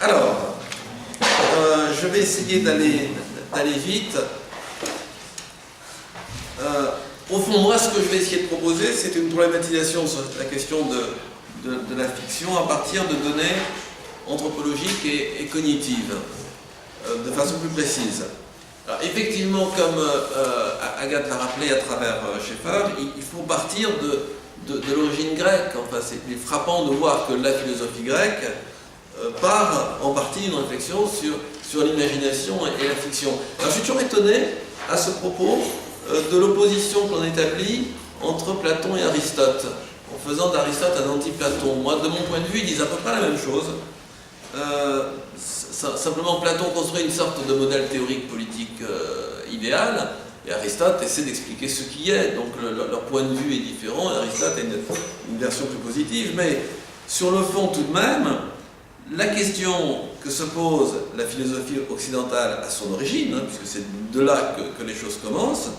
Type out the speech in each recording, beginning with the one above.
Alors, je vais essayer d'aller vite. Au fond, moi, ce que je vais essayer de proposer, c'est une problématisation sur la question de la fiction à partir de données anthropologiques et cognitives, de façon plus précise. Alors, effectivement, comme Agathe l'a rappelé à travers Schaeffer, il faut partir de l'origine grecque. Enfin, c'est frappant de voir que la philosophie grecque part en partie d'une réflexion sur l'imagination et la fiction. Alors, je suis toujours étonné à ce propos de l'opposition qu'on établit entre Platon et Aristote, en faisant d'Aristote un anti-Platon. Moi, de mon point de vue, ils disent à peu près la même chose. Simplement, Platon construit une sorte de modèle théorique politique idéal, et Aristote essaie d'expliquer ce qui est. Donc leur point de vue est différent, et Aristote a une version plus positive, mais sur le fond tout de même, la question que se pose la philosophie occidentale à son origine, puisque c'est de là que les choses commencent,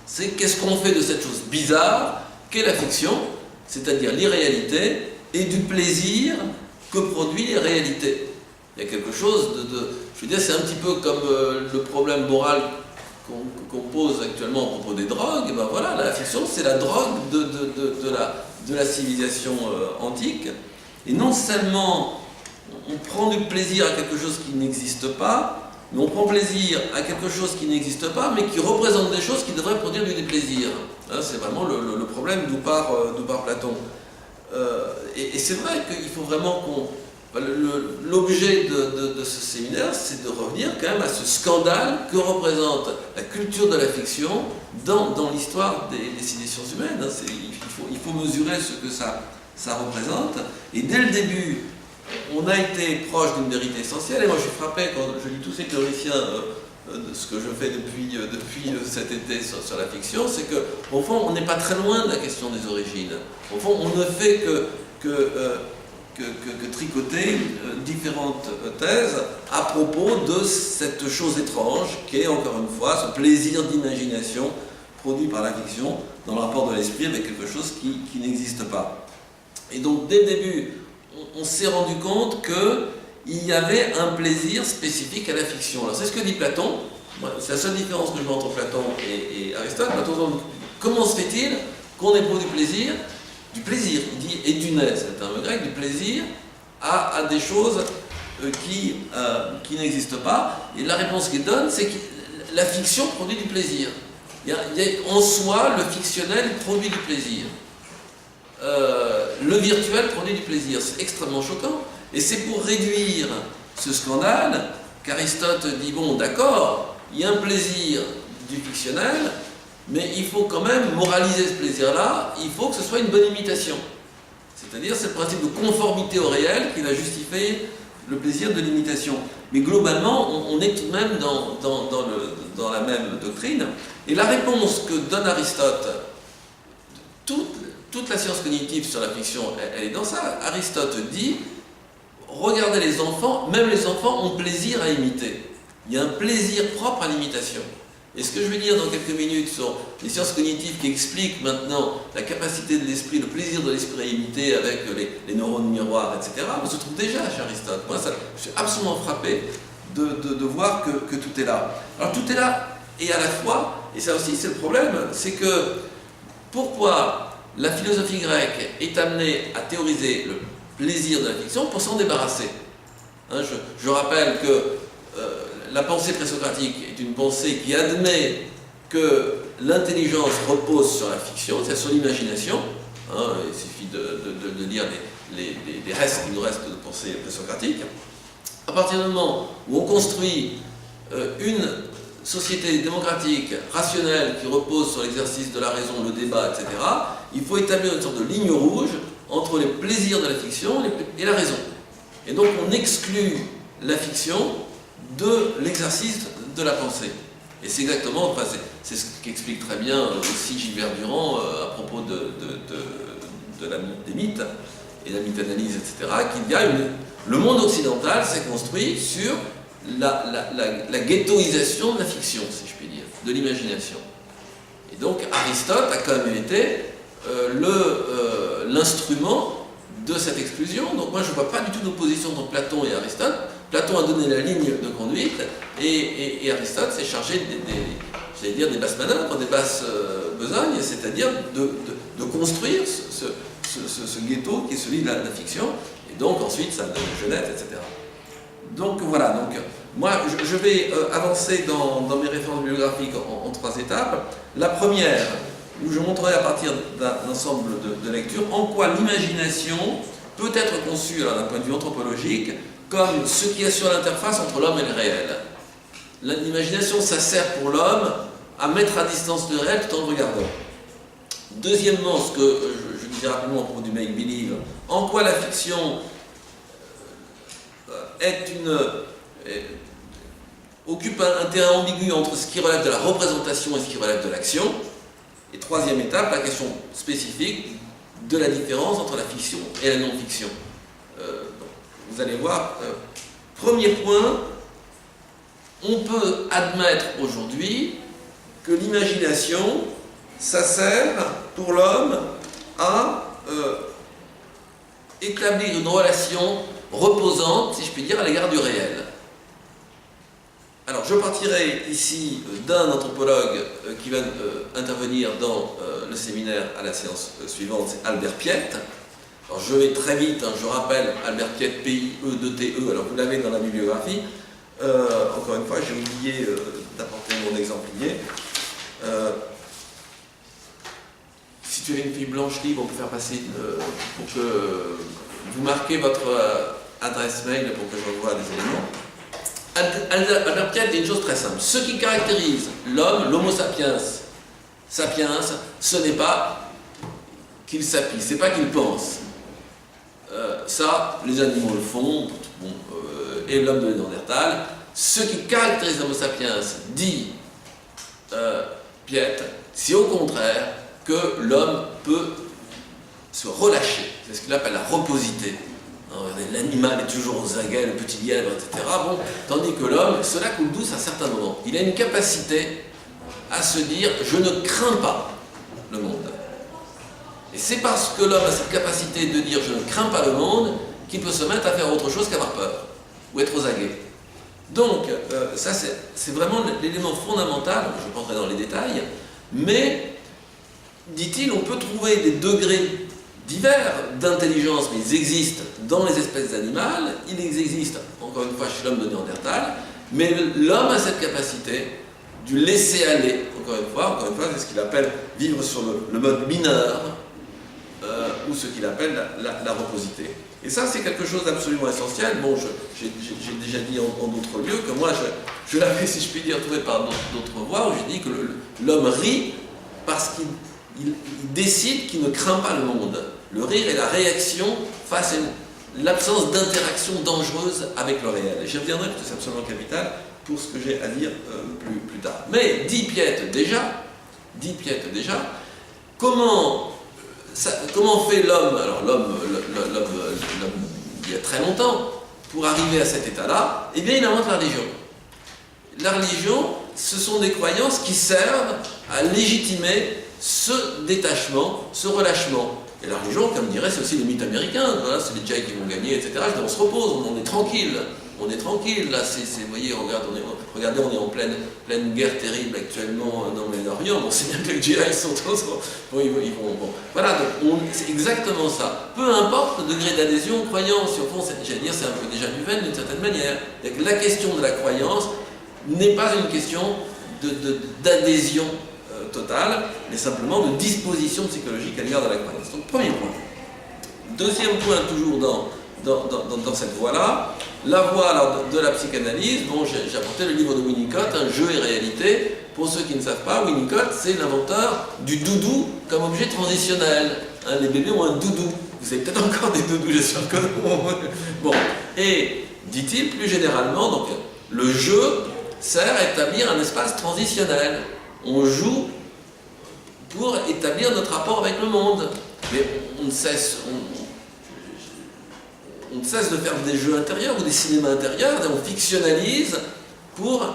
c'est qu'est-ce qu'on fait de cette chose bizarre qu'est la fiction, c'est-à-dire l'irréalité, et du plaisir que produit les réalités. Il y a quelque chose je veux dire, c'est un petit peu comme le problème moral qu'on pose actuellement à propos des drogues. Ben voilà, la fiction, c'est la drogue de la civilisation antique. Et non seulement on prend du plaisir à quelque chose qui n'existe pas, mais on prend plaisir à quelque chose qui n'existe pas, mais qui représente des choses qui devraient produire du déplaisir. C'est vraiment le problème d'où part Platon. Et c'est vrai qu'il faut vraiment qu'on... L'objet de ce séminaire, c'est de revenir quand même à ce scandale que représente la culture de la fiction dans l'histoire des civilisations humaines. Il faut mesurer ce que ça représente. Et dès le début, on a été proche d'une vérité essentielle. Et moi, je suis frappé quand je lis tous ces théoriciens de ce que je fais depuis cet été sur la fiction, c'est qu'au fond, on n'est pas très loin de la question des origines. Au fond, on ne fait que tricoter différentes thèses à propos de cette chose étrange qui est, encore une fois, ce plaisir d'imagination produit par la fiction dans le rapport de l'esprit avec quelque chose qui n'existe pas. Et donc, dès le début, on s'est rendu compte qu'il y avait un plaisir spécifique à la fiction. Alors, c'est ce que dit Platon. C'est la seule différence que je vois entre Platon et Aristote. Platon demande comment se fait-il qu'on éprouve du plaisir, il dit édunais, c'est un terme grec, du plaisir à des choses qui n'existent pas. Et la réponse qu'il donne, c'est que la fiction produit du plaisir. En soi, le fictionnel produit du plaisir. Le virtuel produit du plaisir. C'est extrêmement choquant. Et c'est pour réduire ce scandale qu'Aristote dit, bon, d'accord, il y a un plaisir du fictionnel, mais il faut quand même moraliser ce plaisir-là, il faut que ce soit une bonne imitation. C'est-à-dire, c'est le principe de conformité au réel qui va justifier le plaisir de l'imitation. Mais globalement, on est tout de même dans la même doctrine. Et la réponse que donne Aristote, toute la science cognitive sur la fiction, elle est dans ça. Aristote dit, regardez les enfants, même les enfants ont plaisir à imiter. Il y a un plaisir propre à l'imitation. Et ce que je vais dire dans quelques minutes sur les sciences cognitives qui expliquent maintenant la capacité de l'esprit, le plaisir de l'esprit à imiter avec les neurones miroirs, etc., se trouve déjà chez Aristote. Moi, je suis absolument frappé de voir que tout est là. Alors tout est là, et à la fois, et ça aussi c'est le problème, c'est que pourquoi la philosophie grecque est amenée à théoriser le plaisir de la fiction pour s'en débarrasser. Je rappelle que la pensée présocratique est une pensée qui admet que l'intelligence repose sur la fiction, c'est-à-dire sur l'imagination. Il suffit de lire les restes qui nous restent de pensée présocratique. À partir du moment où on construit une société démocratique, rationnelle, qui repose sur l'exercice de la raison, le débat, etc., il faut établir une sorte de ligne rouge entre les plaisirs de la fiction et la raison. Et donc on exclut la fiction de l'exercice de la pensée. Et c'est exactement, c'est ce qu'explique très bien aussi Gilbert Durand à propos des mythes et la mythanalyse, etc., qu'il y a le monde occidental s'est construit sur la ghettoisation de la fiction, si je puis dire, de l'imagination. Et donc Aristote a quand même été l'instrument de cette exclusion. Donc moi je ne vois pas du tout d'opposition entre Platon et Aristote. Platon a donné la ligne de conduite et Aristote s'est chargé des basses manœuvres, des basses besognes, c'est-à-dire de construire ce ghetto qui est celui de la fiction, et donc ensuite ça donne Genèse, etc. Donc voilà, donc moi je vais avancer dans mes références bibliographiques en 3 étapes. La première, où je montrerai à partir d'un ensemble de lectures en quoi l'imagination peut être conçue, d'un point de vue anthropologique, comme ce qui assure l'interface entre l'homme et le réel. L'imagination, ça sert pour l'homme à mettre à distance le réel tout en le regardant. Deuxièmement, ce que je disais rapidement au propos du make-believe, en quoi la fiction occupe un terrain ambigu entre ce qui relève de la représentation et ce qui relève de l'action. Et troisième étape, la question spécifique de la différence entre la fiction et la non-fiction. Vous allez voir, premier point, on peut admettre aujourd'hui que l'imagination, ça sert pour l'homme à établir une relation reposante, si je puis dire, à l'égard du réel. Alors, je partirai ici d'un anthropologue qui va intervenir dans le séminaire à la séance suivante, c'est Albert Piette. Alors, je vais très vite, je rappelle Albert Piette, P-I-E-2-T-E, alors vous l'avez dans la bibliographie. Encore une fois, j'ai oublié d'apporter mon exemplier. Si tu as une fille blanche libre, on peut faire passer pour que vous marquez votre adresse mail pour que j'envoie des éléments. Albert Piette dit une chose très simple. Ce qui caractérise l'homme, l'homo sapiens, ce n'est pas qu'il s'appuie, c'est pas qu'il pense. Ça, les animaux le font, et l'homme de Néandertal. Ce qui caractérise l'homo sapiens, dit Piette, c'est au contraire que l'homme peut se relâcher. C'est ce qu'il appelle la reposité. L'animal est toujours aux aguets, le petit lièvre, etc. Bon, tandis que l'homme, cela coule douce à certains moments. Il a une capacité à se dire « je ne crains pas le monde ». Et c'est parce que l'homme a cette capacité de dire « je ne crains pas le monde » qu'il peut se mettre à faire autre chose qu'avoir peur, ou être aux aguets. Donc, ça c'est vraiment l'élément fondamental, je rentrerai dans les détails, mais, dit-il, on peut trouver des degrés divers d'intelligence, mais ils existent dans les espèces animales, ils existent, encore une fois, chez l'homme de Néandertal, mais l'homme a cette capacité du laisser aller, encore une fois, c'est ce qu'il appelle vivre sur le mode mineur, ou ce qu'il appelle la reposité. Et ça, c'est quelque chose d'absolument essentiel. Bon, j'ai déjà dit en d'autres lieux que moi, je l'avais, si je puis dire, trouvé par d'autres voies, où je dis que l'homme rit parce qu'il décide qu'il ne craint pas le monde. Le rire est la réaction face à l'absence d'interaction dangereuse avec le réel. Et j'y reviendrai parce que c'est absolument capital pour ce que j'ai à dire plus tard. Mais, dit Piette déjà, comment fait l'homme, alors l'homme il y a très longtemps, pour arriver à cet état-là? Eh bien, il invente la religion. La religion, ce sont des croyances qui servent à légitimer ce détachement, ce relâchement. Et la religion, comme dirait, c'est aussi les mythes américains, voilà, c'est les Jay qui vont gagner, etc. On se repose, on est tranquille, là, vous voyez, regardez, on est en pleine guerre terrible actuellement dans le Moyen-Orient, on sait bien que les djihadistes sont voilà, donc c'est exactement ça. Peu importe le degré d'adhésion aux croyances, au fond, c'est un peu déjà du veine d'une certaine manière. La question de la croyance n'est pas une question d'adhésion totale, mais simplement de disposition psychologique à l'égard de la croyance. Donc, premier point. Deuxième point, toujours dans cette voie-là, la voie alors, de la psychanalyse. Bon, j'ai apporté le livre de Winnicott, Un jeu et réalité. Pour ceux qui ne savent pas, Winnicott, c'est l'inventeur du doudou comme objet transitionnel. Les bébés ont un doudou. Vous avez peut-être encore des doudous, j'espère que bon. Et, dit-il, plus généralement, donc, le jeu sert à établir un espace transitionnel. On joue pour établir notre rapport avec le monde. Mais on ne cesse de faire des jeux intérieurs ou des cinémas intérieurs, on fictionnalise pour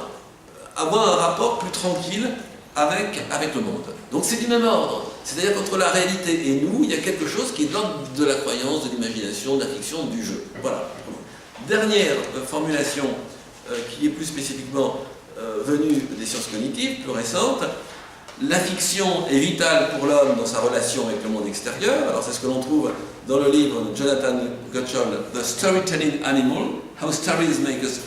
avoir un rapport plus tranquille avec le monde. Donc c'est du même ordre. C'est-à-dire qu'entre la réalité et nous, il y a quelque chose qui est de l'ordre de la croyance, de l'imagination, de la fiction, du jeu. Voilà. Dernière formulation qui est plus spécifiquement venue des sciences cognitives, plus récente. La fiction est vitale pour l'homme dans sa relation avec le monde extérieur. Alors c'est ce que l'on trouve dans le livre de Jonathan Gottschall, The Storytelling Animal, How Stories Make Us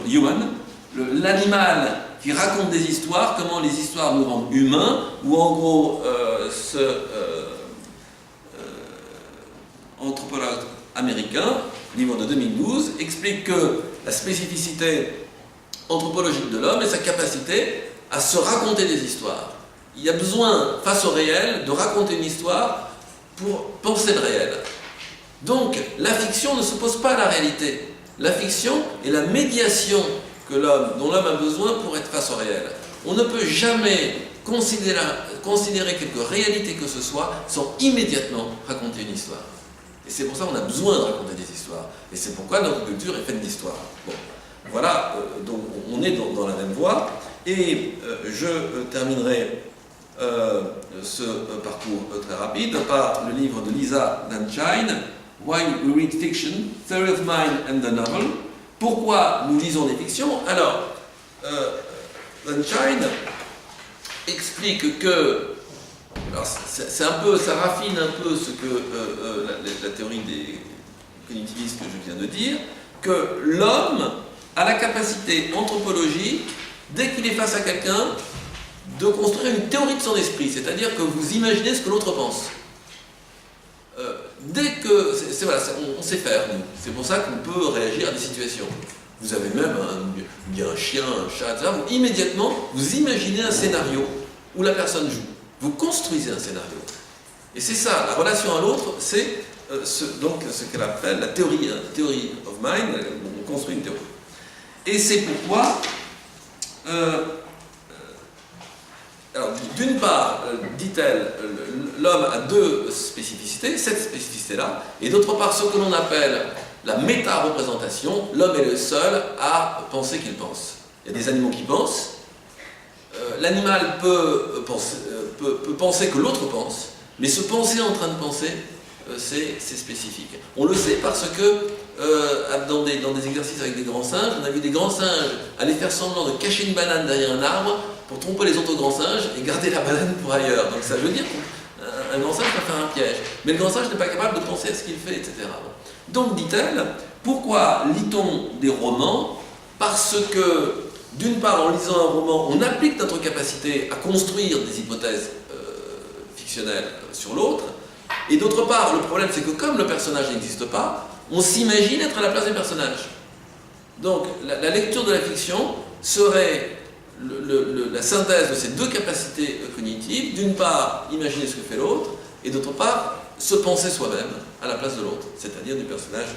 Human. L'animal qui raconte des histoires, comment les histoires nous rendent humains, ou en gros ce anthropologue américain, livre de 2012, explique que la spécificité anthropologique de l'homme est sa capacité à se raconter des histoires. Il y a besoin, face au réel, de raconter une histoire pour penser le réel. Donc, la fiction ne s'oppose pas à la réalité. La fiction est la médiation dont l'homme a besoin pour être face au réel. On ne peut jamais considérer quelque réalité que ce soit sans immédiatement raconter une histoire. Et c'est pour ça qu'on a besoin de raconter des histoires. Et c'est pourquoi notre culture est faite d'histoires. Bon, voilà, donc on est dans la même voie. Et je terminerai ce parcours très rapide par le livre de Lisa Landshine, Why We Read Fiction, Theory of Mind and the Novel. Pourquoi nous lisons des fictions? Alors, Landshine explique que, c'est un peu, ça raffine un peu ce que la théorie des cognitivistes que je viens de dire, que l'homme a la capacité anthropologique, dès qu'il est face à quelqu'un, de construire une théorie de son esprit, c'est-à-dire que vous imaginez ce que l'autre pense. Dès que... voilà, on sait faire, nous. C'est pour ça qu'on peut réagir à des situations. Vous avez même un chien, un chat, etc. Immédiatement, vous imaginez un scénario où la personne joue. Vous construisez un scénario. Et c'est ça, la relation à l'autre, c'est donc ce qu'elle appelle la théorie of mind, on construit une théorie. Et c'est pourquoi... alors, d'une part, dit-elle, l'homme a deux spécificités, cette spécificité-là, et d'autre part, ce que l'on appelle la méta-représentation, l'homme est le seul à penser qu'il pense. Il y a des animaux qui pensent, l'animal peut penser que l'autre pense, mais se penser en train de penser, c'est spécifique. On le sait parce que dans des exercices avec des grands singes, on a vu des grands singes aller faire semblant de cacher une banane derrière un arbre pour tromper les autres grands singes et garder la banane pour ailleurs. Donc ça veut dire qu'un grand singe peut faire un piège. Mais le grand singe n'est pas capable de penser à ce qu'il fait, etc. Donc, dit-elle, pourquoi lit-on des romans? Parce que, d'une part, en lisant un roman, on applique notre capacité à construire des hypothèses fictionnelles sur l'autre. Et d'autre part, le problème, c'est que comme le personnage n'existe pas, on s'imagine être à la place du personnage. Donc, la lecture de la fiction serait la synthèse de ces deux capacités cognitives. D'une part, imaginer ce que fait l'autre, et d'autre part, se penser soi-même à la place de l'autre, c'est-à-dire du personnage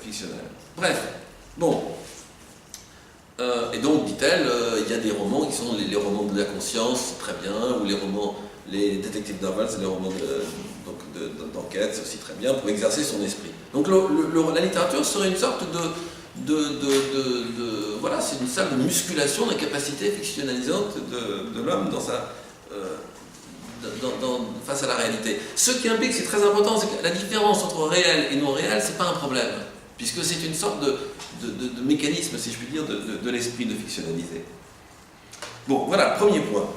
fictionnel. Bref, bon. Et donc, dit-elle, il y a des romans qui sont les romans de la conscience, très bien, ou les detective novels, les romans d'enquête, c'est aussi très bien, pour exercer son esprit. Donc la littérature serait une sorte voilà, c'est une salle de musculation de la capacité fictionnalisante de l'homme dans sa... face à la réalité. Ce qui implique, c'est très important, c'est que la différence entre réel et non réel, c'est pas un problème, puisque c'est une sorte de mécanisme, si je puis dire, de l'esprit de fictionnaliser. Bon, voilà, premier point.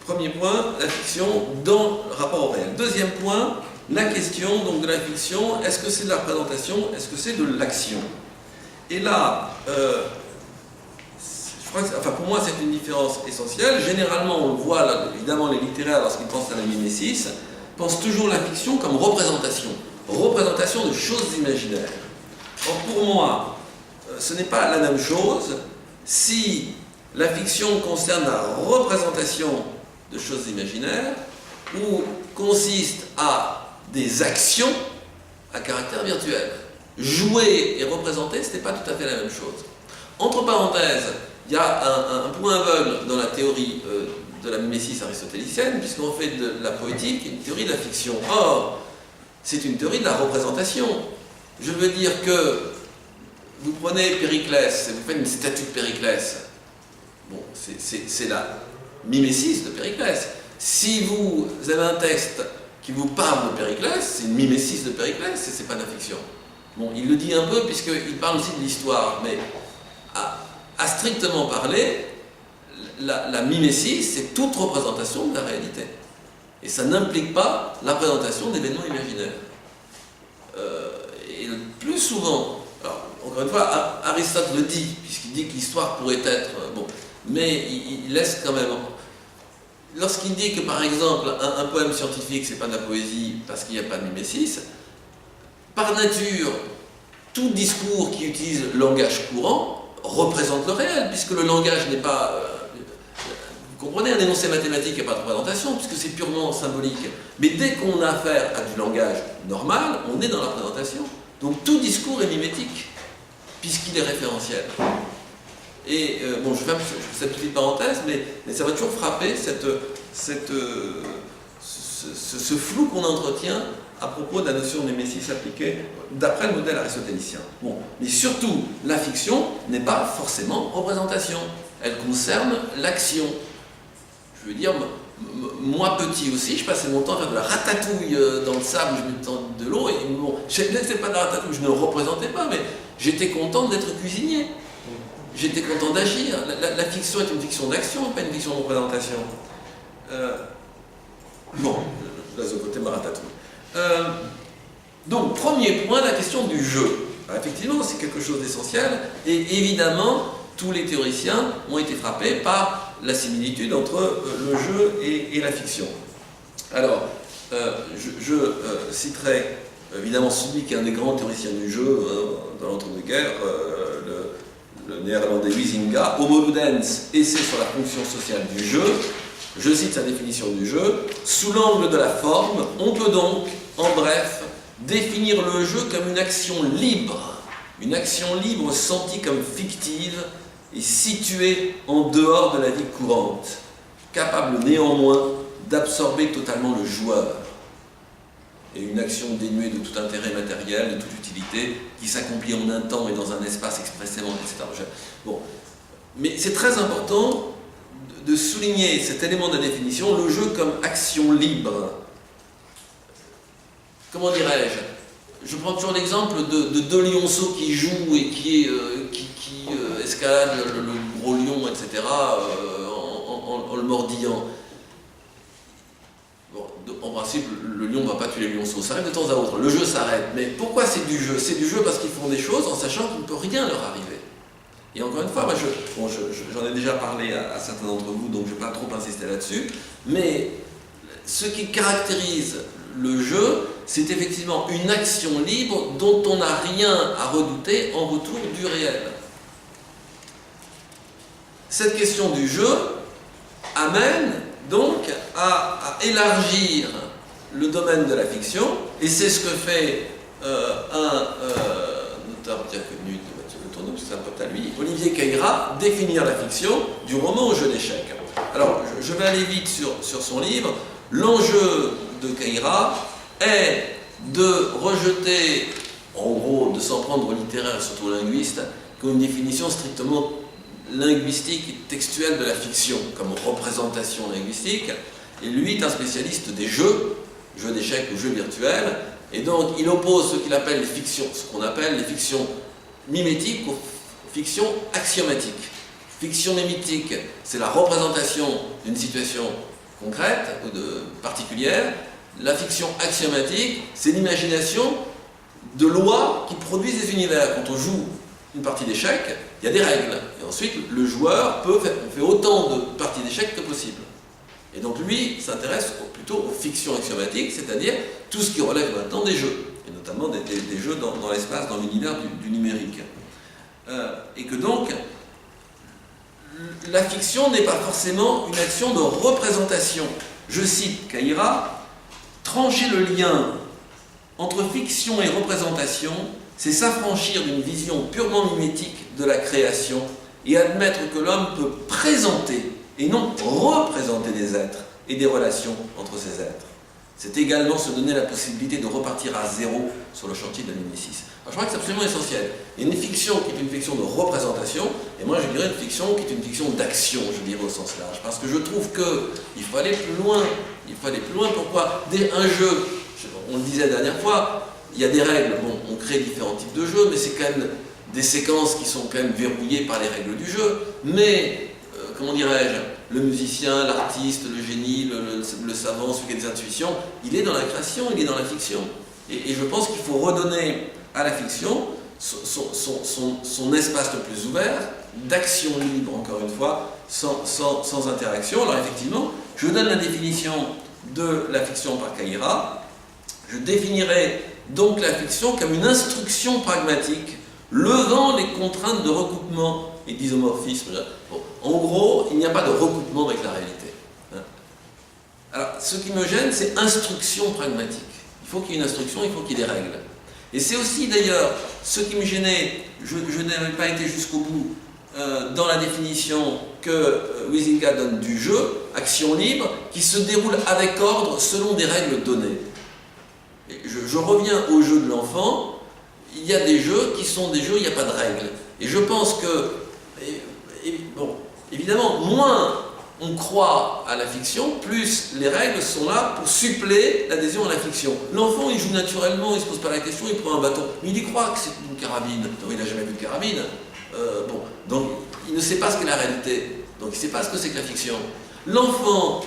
Premier point, la fiction dans le rapport au réel. Deuxième point, la question donc, de la fiction, est-ce que c'est de la représentation, est-ce que c'est de l'action? Et là, je crois que, pour moi, c'est une différence essentielle. Généralement, on le voit, là, évidemment, les littéraires, lorsqu'ils pensent à la mimésis, pensent toujours la fiction comme représentation de choses imaginaires. Or, pour moi, ce n'est pas la même chose si la fiction concerne la représentation de choses imaginaires ou consiste à des actions à caractère virtuel. Jouer et représenter, ce n'est pas tout à fait la même chose. Entre parenthèses, il y a un point aveugle dans la théorie de la mimésis aristotélicienne, puisqu'on fait de la poétique une théorie de la fiction. Or, c'est une théorie de la représentation. Je veux dire que vous prenez Périclès et vous faites une statue de Périclès. Bon, c'est la mimésis de Périclès. Si vous avez un texte qui vous parle de Périclès, c'est une mimésis de Périclès, et c'est pas de la fiction. Bon, il le dit un peu puisqu'il parle aussi de l'histoire, mais à strictement parler, la mimésis, c'est toute représentation de la réalité. Et ça n'implique pas la présentation d'événements imaginaires. Et le plus souvent, alors, encore une fois, Aristote le dit, puisqu'il dit que l'histoire pourrait être... bon, mais il laisse quand même... Lorsqu'il dit que, par exemple, un poème scientifique, c'est pas de la poésie parce qu'il n'y a pas de mimésis, par nature, tout discours qui utilise le langage courant représente le réel, puisque le langage n'est pas... vous comprenez, un énoncé mathématique, il n'y a pas de représentation, puisque c'est purement symbolique. Mais dès qu'on a affaire à du langage normal, on est dans la représentation. Donc tout discours est mimétique, puisqu'il est référentiel. Et bon, je fais cette petite parenthèse, mais ça va toujours frapper ce flou qu'on entretient à propos de la notion de mimésis appliquée d'après le modèle aristotélicien. Bon, mais surtout, la fiction n'est pas forcément représentation. Elle concerne l'action. Je veux dire, moi petit aussi, je passais mon temps à faire de la ratatouille dans le sable, je mettais de l'eau, et bon, je ne laissais pas de la ratatouille, je ne le représentais pas, mais j'étais content d'être cuisinier. J'étais content d'agir. La fiction est une fiction d'action, pas une fiction de représentation. Bon, je laisse de côté ma ratatouille. Donc, premier point, la question du jeu. Alors, effectivement, c'est quelque chose d'essentiel, et évidemment, tous les théoriciens ont été frappés par la similitude entre le jeu et la fiction. Alors, je citerai évidemment celui qui est un des grands théoriciens du jeu dans l'entre-deux-guerres, le néerlandais Huizinga, Homo ludens, essai sur la fonction sociale du jeu. Je cite sa définition du jeu. Sous l'angle de la forme, on peut donc, en bref, définir le jeu comme une action libre sentie comme fictive et située en dehors de la vie courante, capable néanmoins d'absorber totalement le joueur. Et une action dénuée de tout intérêt matériel, de toute utilité, qui s'accomplit en un temps et dans un espace expressément, etc. Bon. Mais c'est très important de souligner cet élément de la définition, le jeu comme action libre. Comment dirais-je? Je prends toujours l'exemple de deux lionceaux qui jouent et qui escaladent le gros lion, etc., en le mordillant. Bon, en principe, le lion ne va pas tuer les lionceaux, ça arrive de temps à autre, le jeu s'arrête. Mais pourquoi c'est du jeu? C'est du jeu parce qu'ils font des choses en sachant qu'il ne peut rien leur arriver. Et encore une fois, moi j'en ai déjà parlé à certains d'entre vous, donc je ne vais pas trop insister là-dessus, mais ce qui caractérise le jeu, c'est effectivement une action libre dont on n'a rien à redouter en retour du réel. Cette question du jeu amène donc à élargir le domaine de la fiction, et c'est ce que fait un auteur bien connu de Mathieu Le Tourneau, c'est un pote à lui, Olivier Caïra, définir la fiction du roman au jeu d'échecs. Alors, je vais aller vite sur son livre. L'enjeu de Caïra est de rejeter, en gros, de s'en prendre aux littéraires, surtout aux linguistes, qui ont une définition strictement linguistique et textuelle de la fiction, comme représentation linguistique. Et lui est un spécialiste des jeux d'échecs ou jeux virtuels, et donc il oppose ce qu'il appelle les fictions, ce qu'on appelle les fictions mimétiques aux fictions axiomatiques. Fiction mimétique, c'est la représentation d'une situation concrète ou particulière. La fiction axiomatique, c'est l'imagination de lois qui produisent des univers. Quand on joue une partie d'échecs, il y a des règles. Et ensuite, le joueur fait autant de parties d'échecs que possible. Et donc lui s'intéresse plutôt aux fictions axiomatiques, c'est-à-dire tout ce qui relève maintenant des jeux, et notamment des jeux dans l'espace, dans l'univers du numérique. Et que donc, la fiction n'est pas forcément une action de représentation. Je cite Caïra, « Trancher le lien entre fiction et représentation, c'est s'affranchir d'une vision purement mimétique de la création et admettre que l'homme peut présenter et non représenter des êtres et des relations entre ces êtres. C'est également se donner la possibilité de repartir à zéro sur le chantier de la mimésis. » Alors, je crois que c'est absolument essentiel. Il y a une fiction qui est une fiction de représentation, et moi je dirais une fiction qui est une fiction d'action, je dirais au sens large. Parce que je trouve qu'il faut aller plus loin. Il faut aller plus loin. Pourquoi? Un jeu, on le disait la dernière fois, il y a des règles. Bon, on crée différents types de jeux, mais c'est quand même des séquences qui sont quand même verrouillées par les règles du jeu. Mais, comment dirais-je, le musicien, l'artiste, le génie, le savant, celui qui a des intuitions, il est dans la création, il est dans la fiction. Et je pense qu'il faut redonner à la fiction son espace le plus ouvert, d'action libre, encore une fois, sans interaction. Alors effectivement, je donne la définition de la fiction par Caïra. Je définirai donc la fiction comme une instruction pragmatique, levant les contraintes de recoupement et d'isomorphisme. Bon, en gros, il n'y a pas de recoupement avec la réalité. Alors, ce qui me gêne, c'est instruction pragmatique. Il faut qu'il y ait une instruction, il faut qu'il y ait des règles. Et c'est aussi d'ailleurs ce qui me gênait, je n'avais pas été jusqu'au bout dans la définition que Huizinga donne du jeu, action libre, qui se déroule avec ordre selon des règles données. Et je reviens au jeu de l'enfant, il y a des jeux qui sont des jeux, il n'y a pas de règles. Et je pense que, bon, évidemment, moins on croit à la fiction, plus les règles sont là pour suppléer l'adhésion à la fiction. L'enfant, il joue naturellement, il ne se pose pas la question, il prend un bâton. Mais il y croit que c'est une carabine. Donc, il n'a jamais vu de carabine. Bon, donc il ne sait pas ce qu'est la réalité. Donc il ne sait pas ce que c'est que la fiction. L'enfant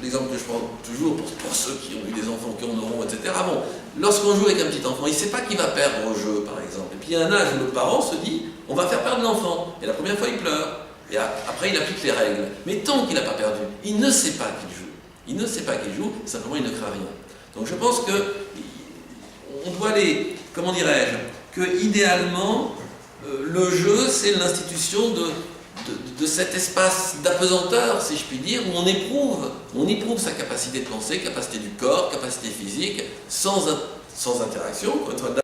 l'exemple que je prends toujours pour ceux qui ont eu des enfants qui en auront, etc. Bon, lorsqu'on joue avec un petit enfant, il ne sait pas qu'il va perdre au jeu, par exemple. Et puis il y a un âge où le parent se dit, on va faire perdre l'enfant. Et la première fois, il pleure. Et après, il applique les règles. Mais tant qu'il n'a pas perdu, il ne sait pas qu'il joue. Il ne sait pas qu'il joue, simplement il ne craint rien. Donc je pense que on doit aller, comment dirais-je, que idéalement, le jeu, c'est l'institution de cet espace d'apesanteur, si je puis dire, où on éprouve sa capacité de penser, capacité du corps, capacité physique, sans interaction, encore une fois,